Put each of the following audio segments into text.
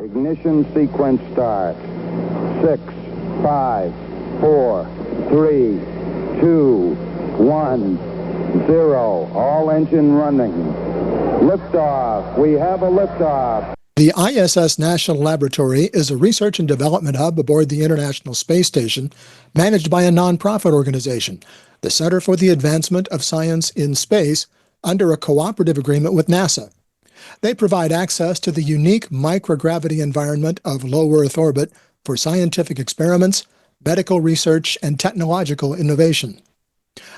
Ignition sequence start. 6, 5, 4, 3, 2, 1, 0. All engine running. Liftoff. We have a liftoff. The ISS National Laboratory is a research and development hub aboard the International Space Station, managed by a nonprofit organization, the Center for the Advancement of Science in Space, under a cooperative agreement with NASA. They provide access to the unique microgravity environment of low Earth orbit for scientific experiments, medical research, and technological innovation.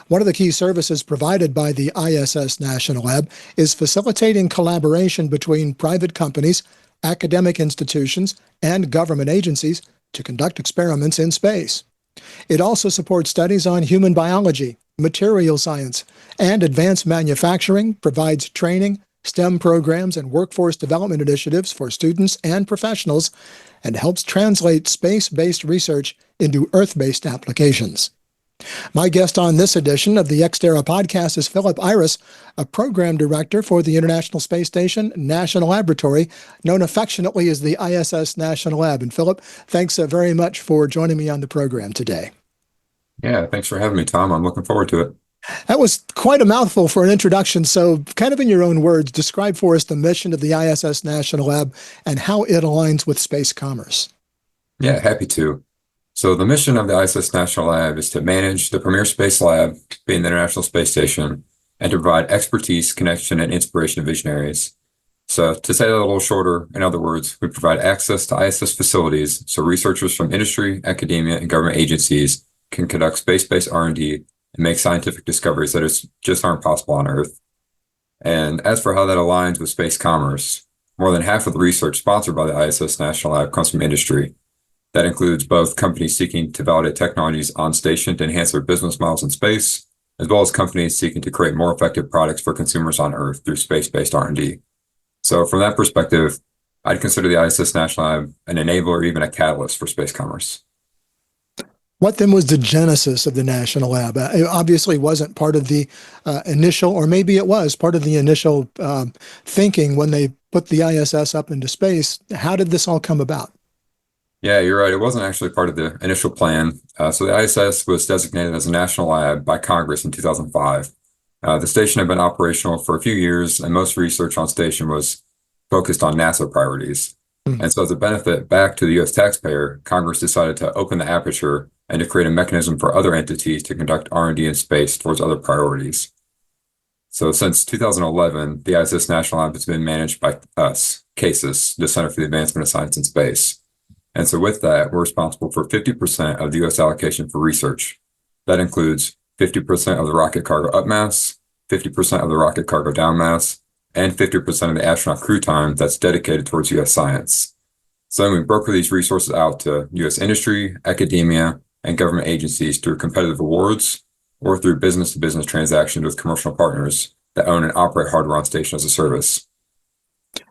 One of the key services provided by the ISS National Lab is facilitating collaboration between private companies, academic institutions, and government agencies to conduct experiments in space. It also supports studies on human biology, material science, and advanced manufacturing, provides training, STEM programs, and workforce development initiatives for students and professionals, and helps translate space-based research into Earth-based applications. My guest on this edition of the Xterra podcast is Phillip Irace, a program director for the International Space Station National Laboratory, known affectionately as the ISS National Lab. And Phillip, thanks very much for joining me on the program today. Yeah, thanks for having me, Tom. I'm looking forward to it. That was quite a mouthful for an introduction. So kind of in your own words, describe for us the mission of the ISS National Lab and how it aligns with space commerce. Yeah, happy to. So the mission of the ISS National Lab is to manage the premier space lab, being the International Space Station, and to provide expertise, connection, and inspiration to visionaries. So to say that a little shorter, in other words, we provide access to ISS facilities so researchers from industry, academia, and government agencies can conduct space-based R&D and make scientific discoveries that just aren't possible on Earth. And as for how that aligns with space commerce, more than half of the research sponsored by the ISS National Lab comes from industry. That includes both companies seeking to validate technologies on station to enhance their business models in space, as well as companies seeking to create more effective products for consumers on Earth through space-based R&D. So from that perspective, I'd consider the ISS National Lab an enabler or even a catalyst for space commerce. What then was the genesis of the National Lab? It obviously wasn't part of the initial, or maybe it was part of the initial thinking when they put the ISS up into space. How did this all come about? Yeah, you're right. It wasn't actually part of the initial plan. So the ISS was designated as a national lab by Congress in 2005. The station had been operational for a few years, and most research on station was focused on NASA priorities. And so as a benefit back to the U.S. taxpayer, Congress decided to open the aperture and to create a mechanism for other entities to conduct R&D in space towards other priorities. So since 2011, the ISS National Lab has been managed by us, CASIS, the Center for the Advancement of Science in Space. And so with that, we're responsible for 50% of the U.S. allocation for research. That includes 50% of the rocket cargo up mass, 50% of the rocket cargo down mass, and 50% of the astronaut crew time that's dedicated towards U.S. science. So then we broker these resources out to U.S. industry, academia, and government agencies through competitive awards or through business-to-business transactions with commercial partners that own and operate hardware on station as a service.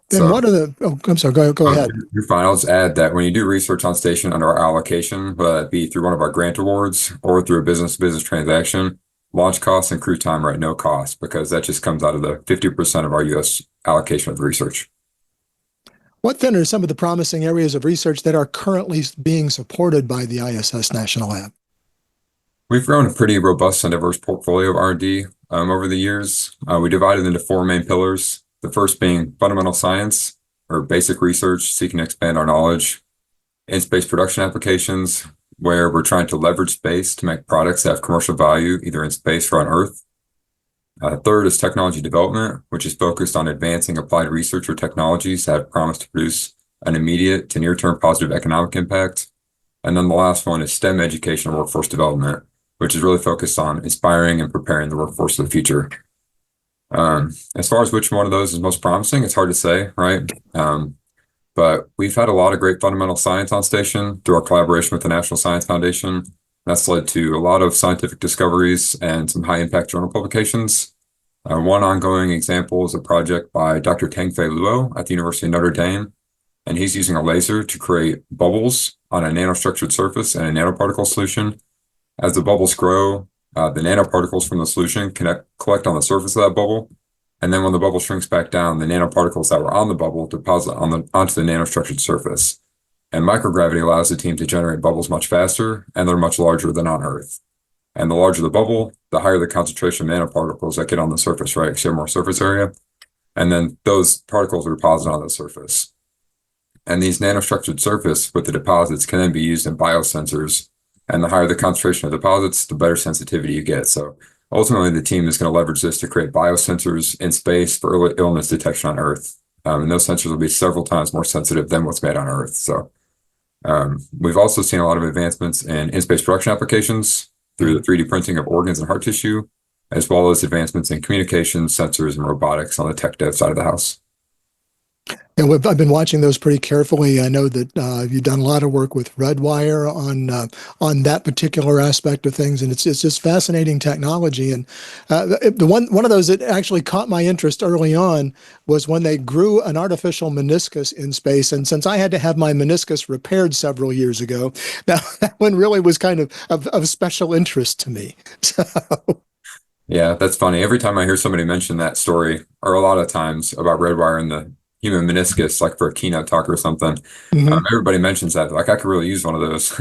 Then what are the, I'm sorry, go ahead. You're fine. I'll just add that when you do research on station under our allocation, whether that be through one of our grant awards or through a business-to-business transaction, launch costs and crew time are at no cost because that just comes out of the 50% of our U.S. allocation of research. What then are some of the promising areas of research that are currently being supported by the ISS National Lab? We've grown a pretty robust and diverse portfolio of R&D over the years. We divided into four main pillars. The first being fundamental science, or basic research, seeking to expand our knowledge. In-space production applications, where we're trying to leverage space to make products that have commercial value, either in space or on Earth. Third is technology development, which is focused on advancing applied research or technologies that have promised to produce an immediate to near-term positive economic impact. And then the last one is STEM education and workforce development, which is really focused on inspiring and preparing the workforce of the future. As far as which one of those is most promising, it's hard to say, right? But we've had a lot of great fundamental science on station through our collaboration with the National Science Foundation. That's led to a lot of scientific discoveries and some high-impact journal publications. One ongoing example is a project by Dr. Tengfei Luo at the University of Notre Dame, and he's using a laser to create bubbles on a nanostructured surface in a nanoparticle solution. As the bubbles grow, the nanoparticles from the solution collect on the surface of that bubble, And then when the bubble shrinks back down, the nanoparticles that were on the bubble deposit onto the nanostructured surface. And microgravity allows the team to generate bubbles much faster, and they're much larger than on Earth. And the larger the bubble, the higher the concentration of nanoparticles that get on the surface, right? So you have more surface area. And then those particles are deposited on the surface. And these nanostructured surface with the deposits can then be used in biosensors. And the higher the concentration of deposits, the better sensitivity you get. So ultimately, the team is going to leverage this to create biosensors in space for early illness detection on Earth. And those sensors will be several times more sensitive than what's made on Earth. So we've also seen a lot of advancements in in-space production applications through the 3D printing of organs and heart tissue, as well as advancements in communications, sensors, and robotics on the tech dev side of the house. And I've been watching those pretty carefully. I know that you've done a lot of work with Redwire on that particular aspect of things, and it's just fascinating technology. And the one of those that actually caught my interest early on was when they grew an artificial meniscus in space. And since I had to have my meniscus repaired several years ago, that one really was kind of special interest to me. So. Yeah, that's funny. Every time I hear somebody mention that story, or a lot of times about Redwire and the human meniscus, like for a keynote talk or something, everybody mentions that. Like, I could really use one of those.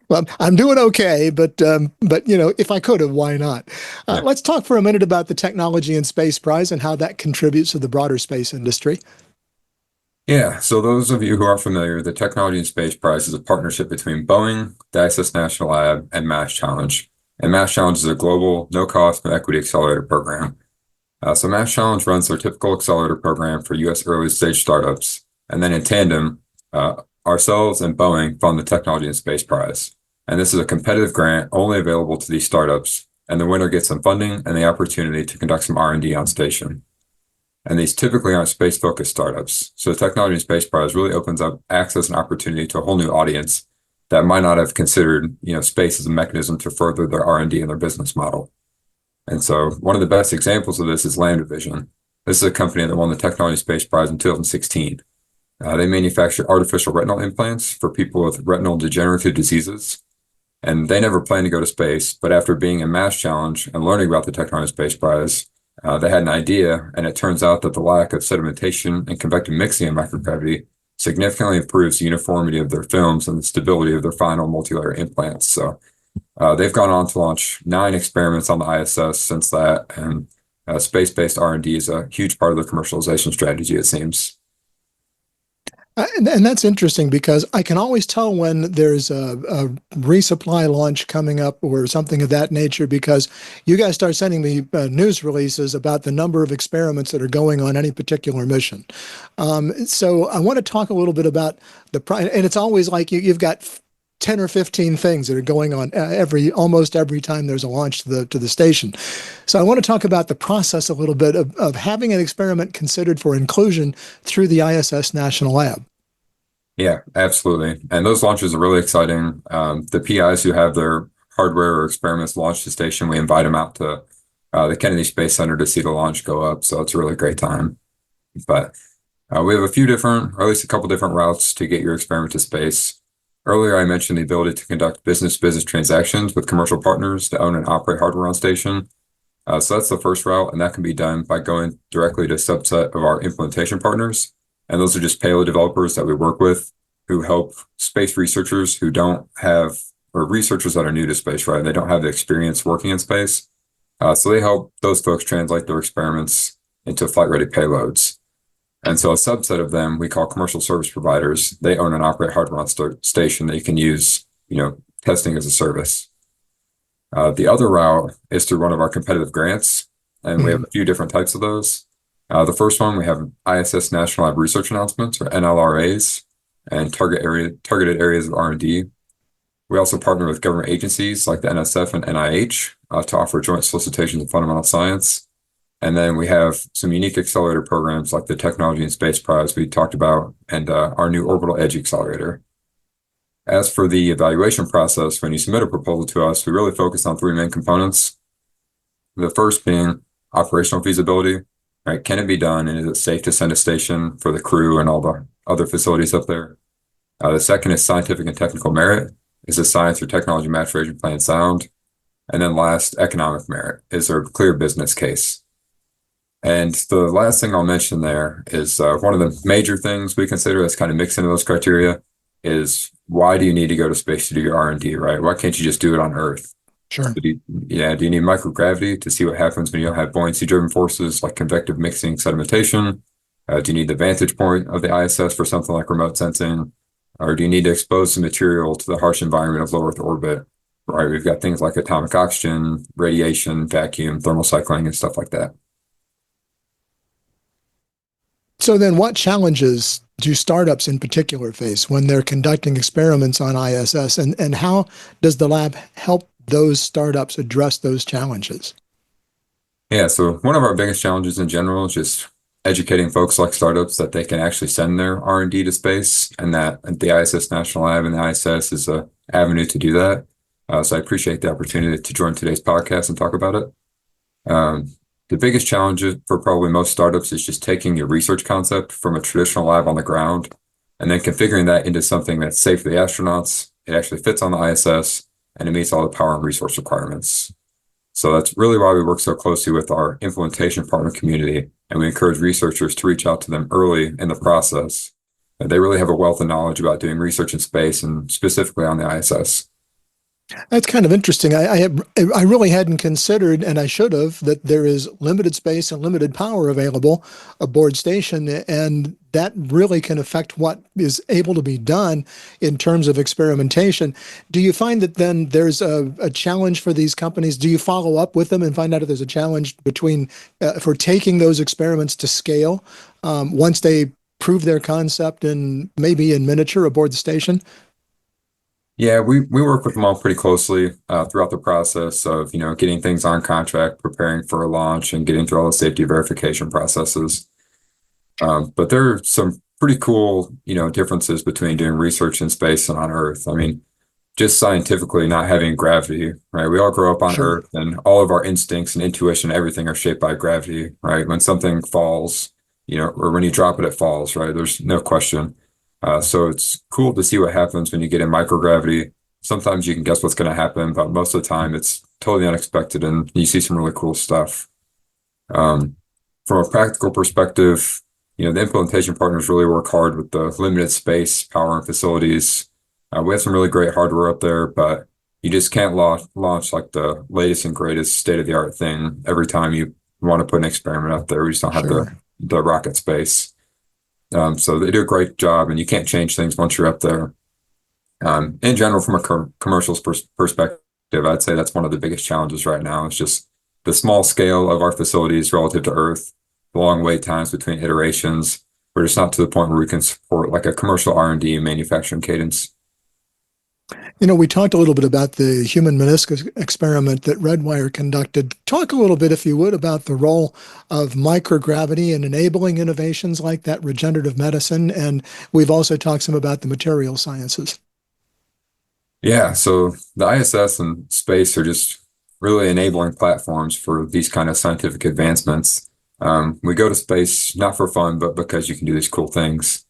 Well, I'm doing okay, but if I could have, why not? Yeah. Let's talk for a minute about the Technology in Space Prize and how that contributes to the broader space industry. Yeah, so those of you who are familiar, the Technology in Space Prize is a partnership between Boeing, the ISS National Lab, and Mass Challenge. And Mass Challenge is a global, no-cost, no-equity accelerator program. So Mass Challenge runs their typical accelerator program for U.S. early-stage startups. And then in tandem, ourselves and Boeing fund the Technology in Space Prize. And this is a competitive grant only available to these startups. And the winner gets some funding and the opportunity to conduct some R&D on station. And these typically aren't space-focused startups. So the Technology in Space Prize really opens up access and opportunity to a whole new audience that might not have considered, space as a mechanism to further their R&D and their business model. And so one of the best examples of this is Lambda Vision. This is a company that won the Technology Space Prize in 2016. They manufacture artificial retinal implants for people with retinal degenerative diseases. And they never planned to go to space, but after being in Mass Challenge and learning about the Technology Space Prize, they had an idea, and it turns out that the lack of sedimentation and convective mixing in microgravity significantly improves the uniformity of their films and the stability of their final multi-layer implants. So they've gone on to launch 9 experiments on the ISS since that, and space-based R&D is a huge part of the commercialization strategy, it seems. And that's interesting because I can always tell when there's a resupply launch coming up or something of that nature, because you guys start sending me news releases about the number of experiments that are going on any particular mission. So I want to talk a little bit about and it's always like you've got 10 or 15 things that are going on almost every time there's a launch to the station. So I want to talk about the process a little bit of having an experiment considered for inclusion through the ISS National Lab. Yeah, absolutely. And those launches are really exciting. The PIs who have their hardware or experiments launched to station, we invite them out to the Kennedy Space Center to see the launch go up. So it's a really great time. But we have or at least a couple different routes to get your experiment to space. Earlier, I mentioned the ability to conduct business-to-business transactions with commercial partners to own and operate hardware on station. So that's the first route, and that can be done by going directly to a subset of our implementation partners. And those are just payload developers that we work with who help space researchers who don't have, or researchers that are new to space, right? They don't have the experience working in space. So they help those folks translate their experiments into flight-ready payloads. And so a subset of them we call commercial service providers. They own and operate hardware on station that you can use, testing as a service. The other route is through one of our competitive grants, and we have a few different types of those. The first one, we have ISS National Lab research announcements, or NLRAs, and targeted areas of R&D. We also partner with government agencies like the NSF and NIH to offer joint solicitations of fundamental science. And then we have some unique accelerator programs like the Technology in Space Prize we talked about, and our new Orbital Edge Accelerator. As for the evaluation process, when you submit a proposal to us, we really focus on 3 main components. The first being operational feasibility, right? Can it be done, and is it safe to send a station for the crew and all the other facilities up there? The second is scientific and technical merit. Is the science or technology maturation plan sound? And then last, economic merit. Is there a clear business case? And the last thing I'll mention there is one of the major things we consider that's kind of mixed into those criteria is why do you need to go to space to do your R&D, right? Why can't you just do it on Earth? Sure. Do you need microgravity to see what happens when you don't have buoyancy-driven forces like convective mixing sedimentation? Do you need the vantage point of the ISS for something like remote sensing? Or do you need to expose some material to the harsh environment of low Earth orbit? Right, we've got things like atomic oxygen, radiation, vacuum, thermal cycling, and stuff like that. So then what challenges do startups in particular face when they're conducting experiments on ISS, and how does the lab help those startups address those challenges? Yeah, so one of our biggest challenges in general is just educating folks like startups that they can actually send their R&D to space, and that the ISS National Lab and the ISS is a avenue to do that. So I appreciate the opportunity to join today's podcast and talk about it. The biggest challenge for probably most startups is just taking your research concept from a traditional lab on the ground and then configuring that into something that's safe for the astronauts. It actually fits on the ISS and it meets all the power and resource requirements. So that's really why we work so closely with our implementation partner community, and we encourage researchers to reach out to them early in the process. They really have a wealth of knowledge about doing research in space and specifically on the ISS. That's kind of interesting. I really hadn't considered, and I should have, that there is limited space and limited power available aboard station, and that really can affect what is able to be done in terms of experimentation. Do you find that then there's a challenge for these companies? Do you follow up with them and find out if there's a challenge between for taking those experiments to scale once they prove their concept and maybe in miniature aboard the station? Yeah, we work with them all pretty closely throughout the process of, getting things on contract, preparing for a launch, and getting through all the safety verification processes. But there are some pretty cool, differences between doing research in space and on Earth. I mean, just scientifically not having gravity, right? We all grow up on Sure. Earth, and all of our instincts and intuition, everything are shaped by gravity, right? When something falls, or when you drop it, it falls, right? There's no question. So it's cool to see what happens when you get in microgravity. Sometimes you can guess what's going to happen, but most of the time it's totally unexpected and you see some really cool stuff. From a practical perspective, the implementation partners really work hard with the limited space, power, and facilities. We have some really great hardware up there, but you just can't launch like the latest and greatest state-of-the-art thing every time you want to put an experiment up there. We just don't have Sure. the rocket space. So they do a great job, and you can't change things once you're up there. In general, from a commercials perspective, I'd say that's one of the biggest challenges right now. It's just the small scale of our facilities relative to Earth, the long wait times between iterations. We're just not to the point where we can support like a commercial R&D and manufacturing cadence. We talked a little bit about the human meniscus experiment that Redwire conducted. Talk a little bit, if you would, about the role of microgravity in enabling innovations like that, regenerative medicine, and we've also talked some about the material sciences. Yeah, so the ISS and space are just really enabling platforms for these kind of scientific advancements. We go to space not for fun, but because you can do these cool things.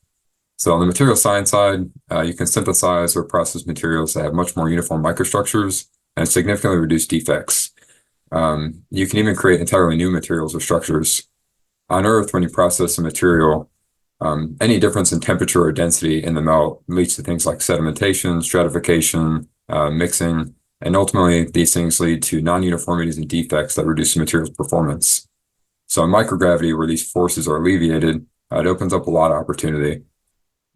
So on the material science side, you can synthesize or process materials that have much more uniform microstructures and significantly reduce defects. You can even create entirely new materials or structures. On Earth, when you process a material, any difference in temperature or density in the melt leads to things like sedimentation, stratification, mixing, and ultimately these things lead to non-uniformities and defects that reduce the material's performance. So in microgravity, where these forces are alleviated, it opens up a lot of opportunity.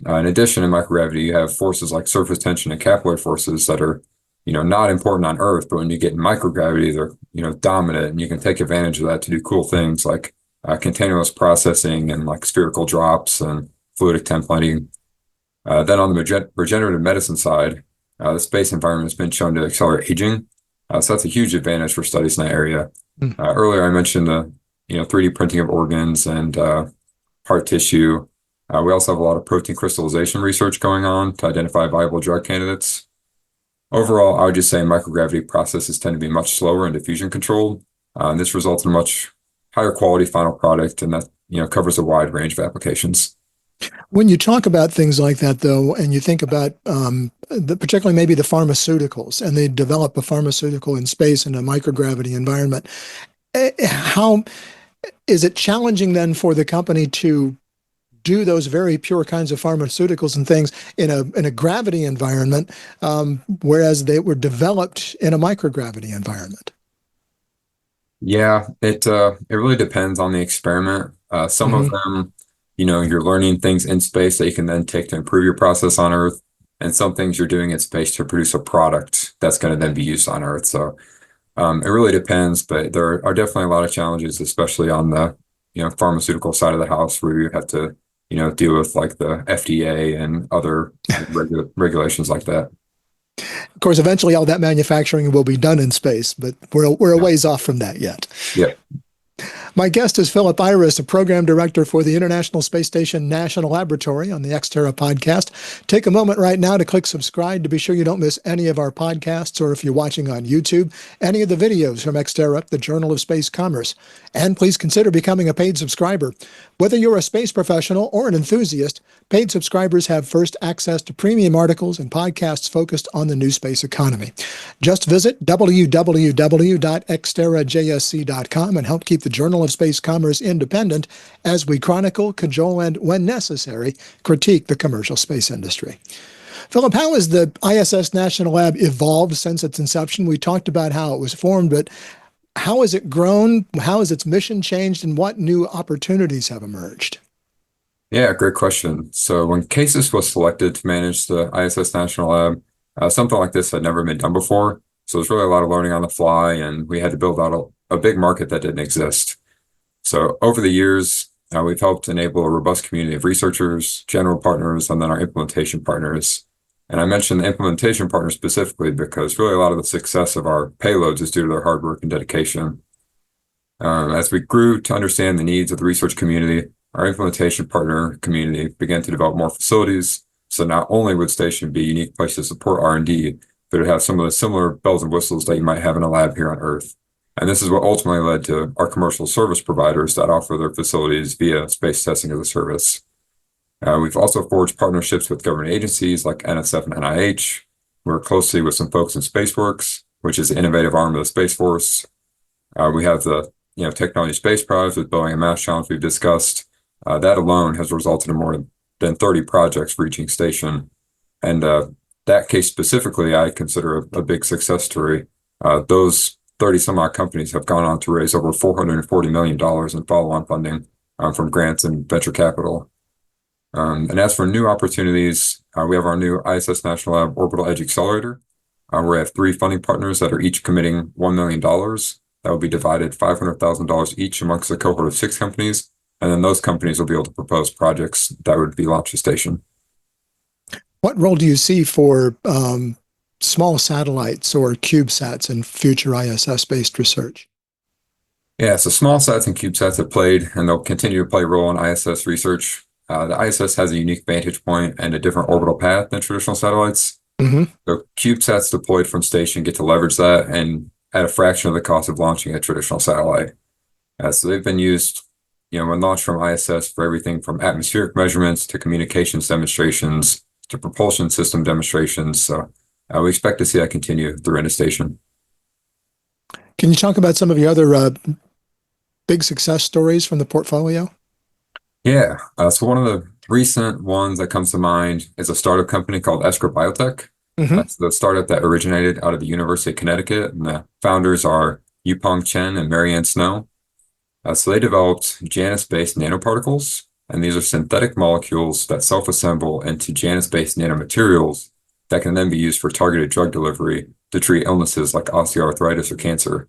In addition, in microgravity, you have forces like surface tension and capillary forces that are, not important on Earth, but when you get in microgravity, they're, dominant, and you can take advantage of that to do cool things like containerless processing and like spherical drops and fluidic templating. Then on the regenerative medicine side, the space environment has been shown to accelerate aging. So that's a huge advantage for studies in that area. Earlier, I mentioned the 3D printing of organs and heart tissue. We also have a lot of protein crystallization research going on to identify viable drug candidates. Overall, I would just say microgravity processes tend to be much slower and diffusion controlled. This results in a much higher quality final product, and that covers a wide range of applications. When you talk about things like that, though, and you think about particularly maybe the pharmaceuticals, and they develop a pharmaceutical in space in a microgravity environment, how Is it challenging then for the company to do those very pure kinds of pharmaceuticals and things in a gravity environment, whereas they were developed in a microgravity environment? Yeah, it really depends on the experiment. Some of Hmm. them, you're learning things in space that you can then take to improve your process on Earth, and some things you're doing in space to produce a product that's going to then be used on Earth. So it really depends, but there are definitely a lot of challenges, especially on the pharmaceutical side of the house, where you have to deal with like the FDA and other regulations like that. Of course, eventually all that manufacturing will be done in space, but we're a Yeah. ways off from that yet. Yeah. My guest is Phillip Irace, a program director for the International Space Station National Laboratory on the Xterra podcast. Take a moment right now to click subscribe to be sure you don't miss any of our podcasts, or if you're watching on YouTube, any of the videos from Xterra, the Journal of Space Commerce. And please consider becoming a paid subscriber. Whether you're a space professional or an enthusiast, paid subscribers have first access to premium articles and podcasts focused on the new space economy. Just visit www.xterrajsc.com and help keep the Journal of Space Commerce independent as we chronicle, cajole, and, when necessary, critique the commercial space industry. Phillip, how has the ISS National Lab evolved since its inception? We talked about how it was formed, but how has it grown? How has its mission changed, and what new opportunities have emerged? Yeah, great question. So when CASIS was selected to manage the ISS National Lab, something like this had never been done before. So there's really a lot of learning on the fly, and we had to build out a big market that didn't exist. So over the years, we've helped enable a robust community of researchers, general partners, and then our implementation partners. And I mentioned the implementation partners specifically because really a lot of the success of our payloads is due to their hard work and dedication. As we grew to understand the needs of the research community, our implementation partner community began to develop more facilities. So not only would Station be a unique place to support R&D, but it have some of the similar bells and whistles that you might have in a lab here on Earth. And this is what ultimately led to our commercial service providers that offer their facilities via space testing as a service. We've also forged partnerships with government agencies like NSF and NIH. We work closely with some folks in SpaceWorks, which is the innovative arm of the Space Force. We have the Technology Space Prize with Boeing and Mass Challenge we've discussed. That alone has resulted in more than 30 projects reaching Station. And that case specifically, I consider a big success story. Those 30 some odd companies have gone on to raise over $440 million in follow-on funding from grants and venture capital. And as for new opportunities, we have our new ISS National Lab Orbital Edge Accelerator, where we have 3 funding partners that are each committing $1 million. That will be divided $500,000 each amongst a cohort of 6 companies. And then those companies will be able to propose projects that would be launched to Station. What role do you see for small satellites or CubeSats in future ISS-based research? Yeah, so small sats and CubeSats have played, and they'll continue to play a role in ISS research. The ISS has a unique vantage point and a different orbital path than traditional satellites. Mm-hmm. So CubeSats deployed from Station get to leverage that and at a fraction of the cost of launching a traditional satellite. So they've been used when launched from ISS for everything from atmospheric measurements to communications demonstrations to propulsion system demonstrations. So we expect to see that continue through into Station. Can you talk about some of your other big success stories from the portfolio? Yeah. So one of the recent ones that comes to mind is a startup company called Escrow Biotech. Mm-hmm. That's the startup that originated out of the University of Connecticut, and the founders are Yupong Chen and Marianne Snow. So they developed Janus-based nanoparticles, and these are synthetic molecules that self-assemble into Janus-based nanomaterials that can then be used for targeted drug delivery to treat illnesses like osteoarthritis or cancer.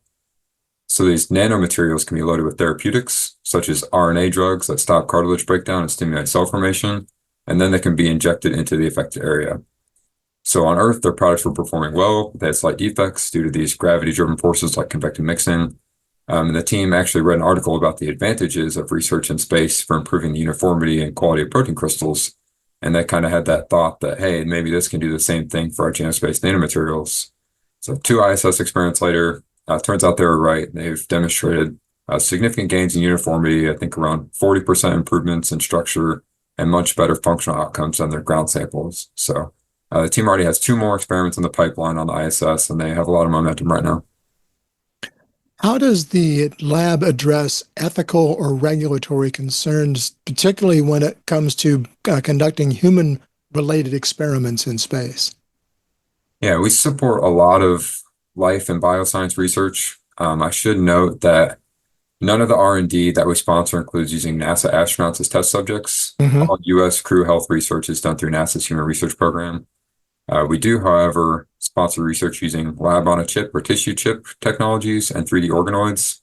So these nanomaterials can be loaded with therapeutics, such as RNA drugs that stop cartilage breakdown and stimulate cell formation, and then they can be injected into the affected area. So on Earth, their products were performing well. They had slight defects due to these gravity-driven forces like convective mixing. And the team actually read an article about the advantages of research in space for improving the uniformity and quality of protein crystals. And they kind of had that thought that, hey, maybe this can do the same thing for our Janus-based nanomaterials. So 2 ISS experiments later, turns out they were right. They've demonstrated significant gains in uniformity, I think around 40% improvements in structure and much better functional outcomes than their ground samples. So the team already has 2 more experiments in the pipeline on the ISS, and they have a lot of momentum right now. How does the lab address ethical or regulatory concerns, particularly when it comes to conducting human-related experiments in space? Yeah, we support a lot of life and bioscience research. I should note that none of the R&D that we sponsor includes using NASA astronauts as test subjects. Hmm. All U.S. crew health research is done through NASA's Human Research Program. We do, however, sponsor research using lab-on-a-chip or tissue chip technologies and 3D organoids.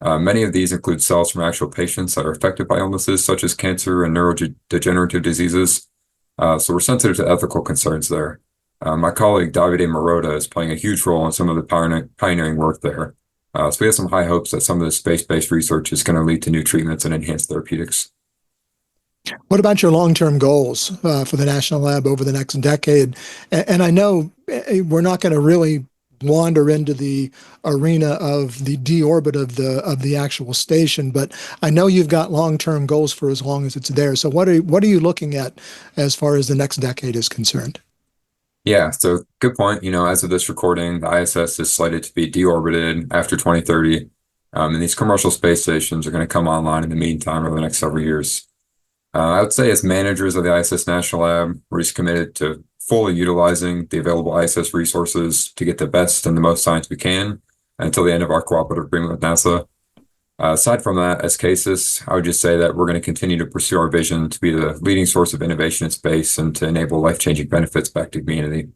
Many of these include cells from actual patients that are affected by illnesses such as cancer and neurodegenerative diseases. So we're sensitive to ethical concerns there. My colleague Davide Marotta is playing a huge role in some of the pioneering work there. So we have some high hopes that some of the space-based research is going to lead to new treatments and enhanced therapeutics. What about your long-term goals for the National Lab over the next decade? And I know we're not going to really wander into the arena of the deorbit of the actual station, but I know you've got long-term goals for as long as it's there. So what are you looking at as far as the next decade is concerned? Yeah, so good point. As of this recording, the ISS is slated to be deorbited after 2030. And these commercial space stations are going to come online in the meantime over the next several years. I would say as managers of the ISS National Lab, we're just committed to fully utilizing the available ISS resources to get the best and the most science we can until the end of our cooperative agreement with NASA. Aside from that, as CASIS, I would just say that we're going to continue to pursue our vision to be the leading source of innovation in space and to enable life-changing benefits back to humanity.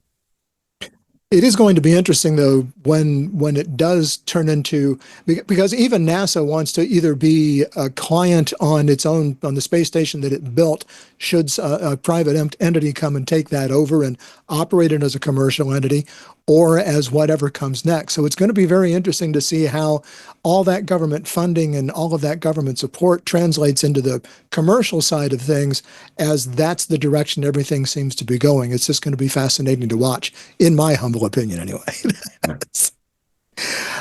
It is going to be interesting, though, when it does turn into, because even NASA wants to either be a client on its own on the space station that it built, should a private entity come and take that over and operate it as a commercial entity, or as whatever comes next. So it's going to be very interesting to see how all that government funding and all of that government support translates into the commercial side of things, as that's the direction everything seems to be going. It's just going to be fascinating to watch, in my humble opinion, anyway.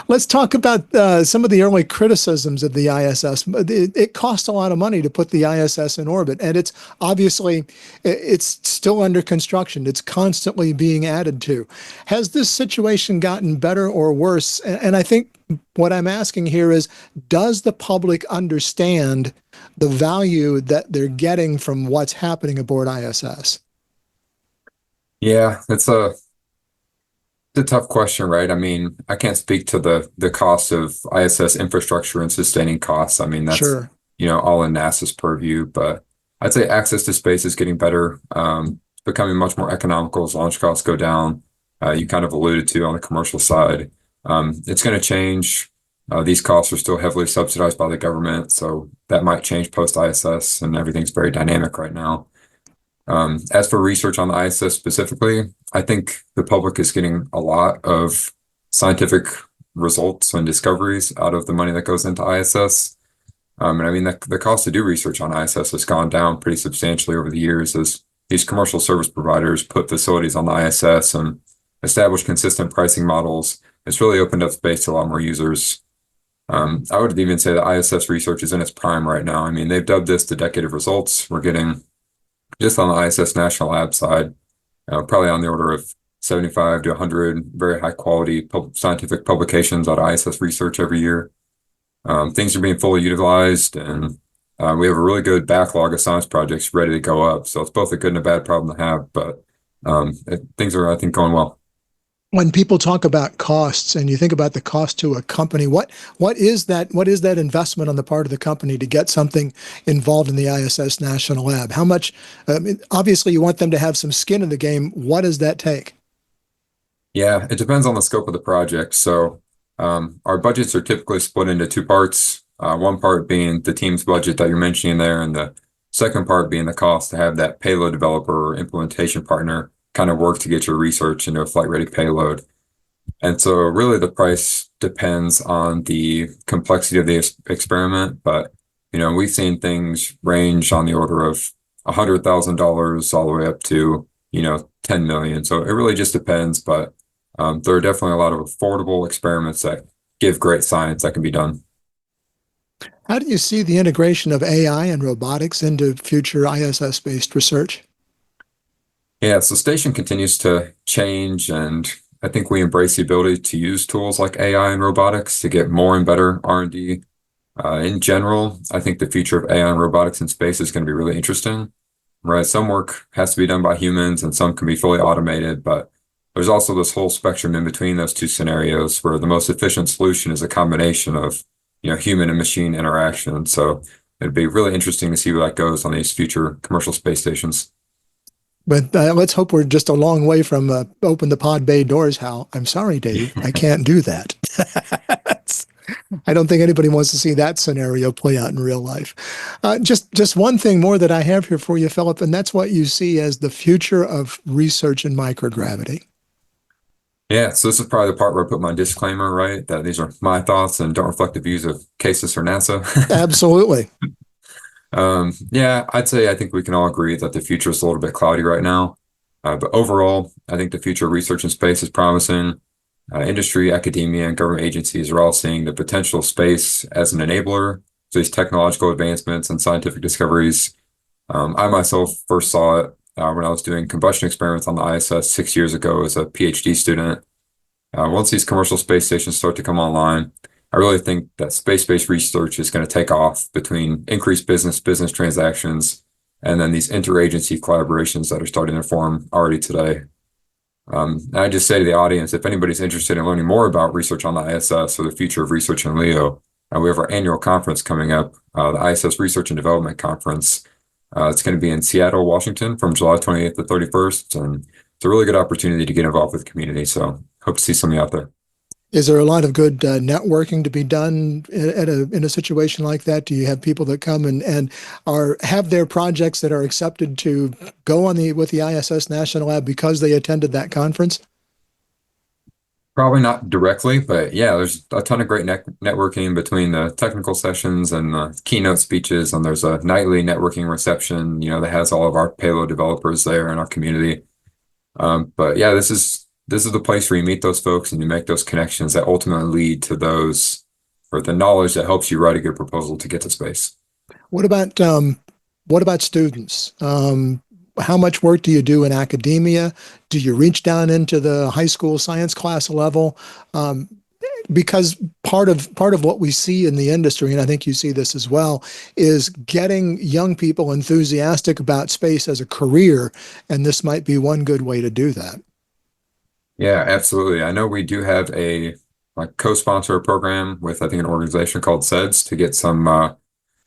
Let's talk about some of the early criticisms of the ISS. It costs a lot of money to put the ISS in orbit, and it's obviously it's still under construction. It's constantly being added to. Has this situation gotten better or worse? And I think what I'm asking here is, does the public understand the value that they're getting from what's happening aboard ISS? Yeah, it's a tough question, right? I mean, I can't speak to the cost of ISS infrastructure and sustaining costs. I mean, that's Sure. all in NASA's purview, but I'd say access to space is getting better, becoming much more economical as launch costs go down. You kind of alluded to on the commercial side. It's going to change. These costs are still heavily subsidized by the government, so that might change post ISS, and everything's very dynamic right now. As for research on the ISS specifically, I think the public is getting a lot of scientific results and discoveries out of the money that goes into ISS. And I mean, the cost to do research on ISS has gone down pretty substantially over the years as these commercial service providers put facilities on the ISS and establish consistent pricing models. It's really opened up space to a lot more users. I would even say that ISS research is in its prime right now. I mean, they've dubbed this the decade of results. We're getting, just on the ISS National Lab side, probably on the order of 75 to 100 very high quality scientific publications out of ISS research every year. Things are being fully utilized, and we have a really good backlog of science projects ready to go up. So it's both a good and a bad problem to have, but things are, I think, going well. When people talk about costs and you think about the cost to a company, what is that investment on the part of the company to get something involved in the ISS National Lab? How much, obviously you want them to have some skin in the game. What does that take? Yeah, it depends on the scope of the project. So our budgets are typically split into two parts. One part being the team's budget that you're mentioning there, and the second part being the cost to have that payload developer or implementation partner kind of work to get your research into a flight-ready payload. And so really the price depends on the complexity of the experiment, but we've seen things range on the order of $100,000 all the way up to 10 million. So it really just depends, but there are definitely a lot of affordable experiments that give great science that can be done. How do you see the integration of AI and robotics into future ISS-based research? Yeah, so station continues to change and I think we embrace the ability to use tools like AI and robotics to get more and better R&D. In general, I think the future of AI and robotics in space is going to be really interesting, right? Some work has to be done by humans and some can be fully automated, but there's also this whole spectrum in between those two scenarios where the most efficient solution is a combination of, human and machine interaction. So it'd be really interesting to see where that goes on these future commercial space stations. But let's hope we're just a long way from open the pod bay doors, Hal. I'm sorry, Dave. I can't do that. I don't think anybody wants to see that scenario play out in real life. Just one thing more that I have here for you, Philip, and that's what you see as the future of research in microgravity. Yeah, so this is probably the part where I put my disclaimer, right? That these are my thoughts and don't reflect the views of CASIS or NASA. Absolutely. Yeah, I think we can all agree that the future is a little bit cloudy right now. But overall, I think the future of research in space is promising. Industry, academia, and government agencies are all seeing the potential of space as an enabler to these technological advancements and scientific discoveries. I myself first saw it when I was doing combustion experiments on the ISS 6 years ago as a PhD student. Once these commercial space stations start to come online, I really think that space-based research is going to take off between increased business transactions, and then these interagency collaborations that are starting to form already today. I just say to the audience, if anybody's interested in learning more about research on the ISS or the future of research in LEO, we have our annual conference coming up, the ISS Research and Development Conference. It's going to be in Seattle, Washington from July 28th to 31st, and it's a really good opportunity to get involved with the community. So hope to see some of you out there. Is there a lot of good networking to be done in a situation like that? Do you have people that come and have their projects that are accepted to go on with the ISS National Lab because they attended that conference? Probably not directly, but yeah, there's a ton of great networking between the technical sessions and the keynote speeches, and there's a nightly networking reception, that has all of our payload developers there in our community. But yeah, this is the place where you meet those folks and you make those connections that ultimately lead to the knowledge that helps you write a good proposal to get to space. What about students? How much work do you do in academia? Do you reach down into the high school science class level? Because part of what we see in the industry, and I think you see this as well, is getting young people enthusiastic about space as a career, and this might be one good way to do that. Yeah, absolutely. I know we do have a co-sponsor program with, I think, an organization called CEDS to get some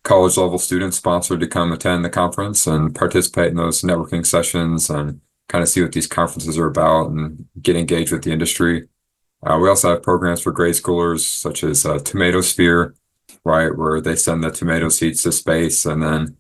college level students sponsored to come attend the conference and participate in those networking sessions and kind of see what these conferences are about and get engaged with the industry. We also have programs for grade schoolers such as Tomato Sphere, right, where they send the tomato seeds to space and then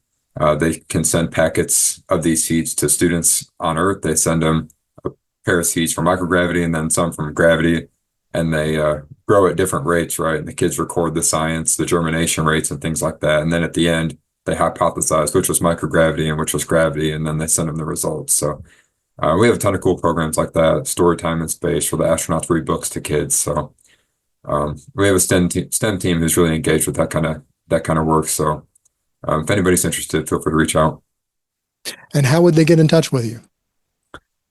they can send packets of these seeds to students on Earth. They send them a pair of seeds for microgravity and then some from gravity, and they grow at different rates, right? And the kids record the science, the germination rates and things like that. And then at the end, they hypothesize which was microgravity and which was gravity, and then they send them the results. So we have a ton of cool programs like that, story time in space, where the astronauts read books to kids. So we have a STEM team who's really engaged with that kind of work. So if anybody's interested, feel free to reach out. And how would they get in touch with you?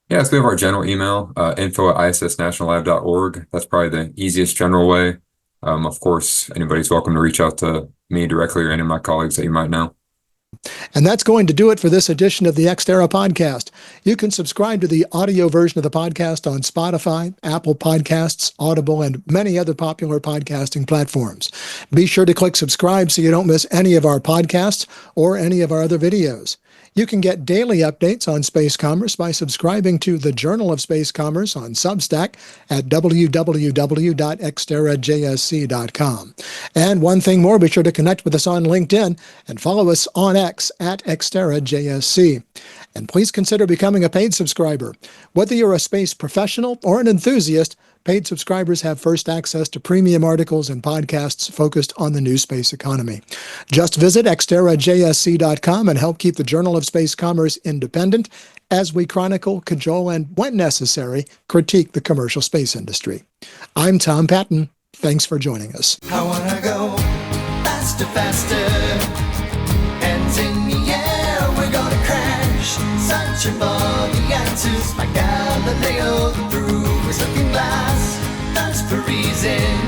Yeah, so we have our general email, info@issnationallab.org. That's probably the easiest general way. Of course, anybody's welcome to reach out to me directly or any of my colleagues that you might know. And that's going to do it for this edition of the Xterra podcast. You can subscribe to the audio version of the podcast on Spotify, Apple Podcasts, Audible, and many other popular podcasting platforms. Be sure to click subscribe so you don't miss any of our podcasts or any of our other videos. You can get daily updates on space commerce by subscribing to the Journal of Space Commerce on Substack at www.xterrajsc.com. And one thing more, be sure to connect with us on LinkedIn and follow us on X at XterraJSC. And please consider becoming a paid subscriber. Whether you're a space professional or an enthusiast, paid subscribers have first access to premium articles and podcasts focused on the new space economy. Just visit xterrajsc.com and help keep the Journal of Space Commerce independent as we chronicle, cajole, and, when necessary, critique the commercial space industry. I'm Tom Patton. Thanks for joining us. I wanna go faster, faster. Hands in the air, we're gonna crash. Searching for the answers like Galileo, the proof is looking glass, that's Parisian.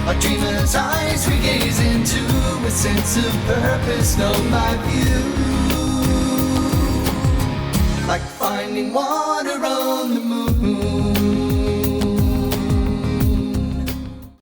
Our dreamer's eyes we gaze into a sense of purpose known by few. Like finding water on the moon.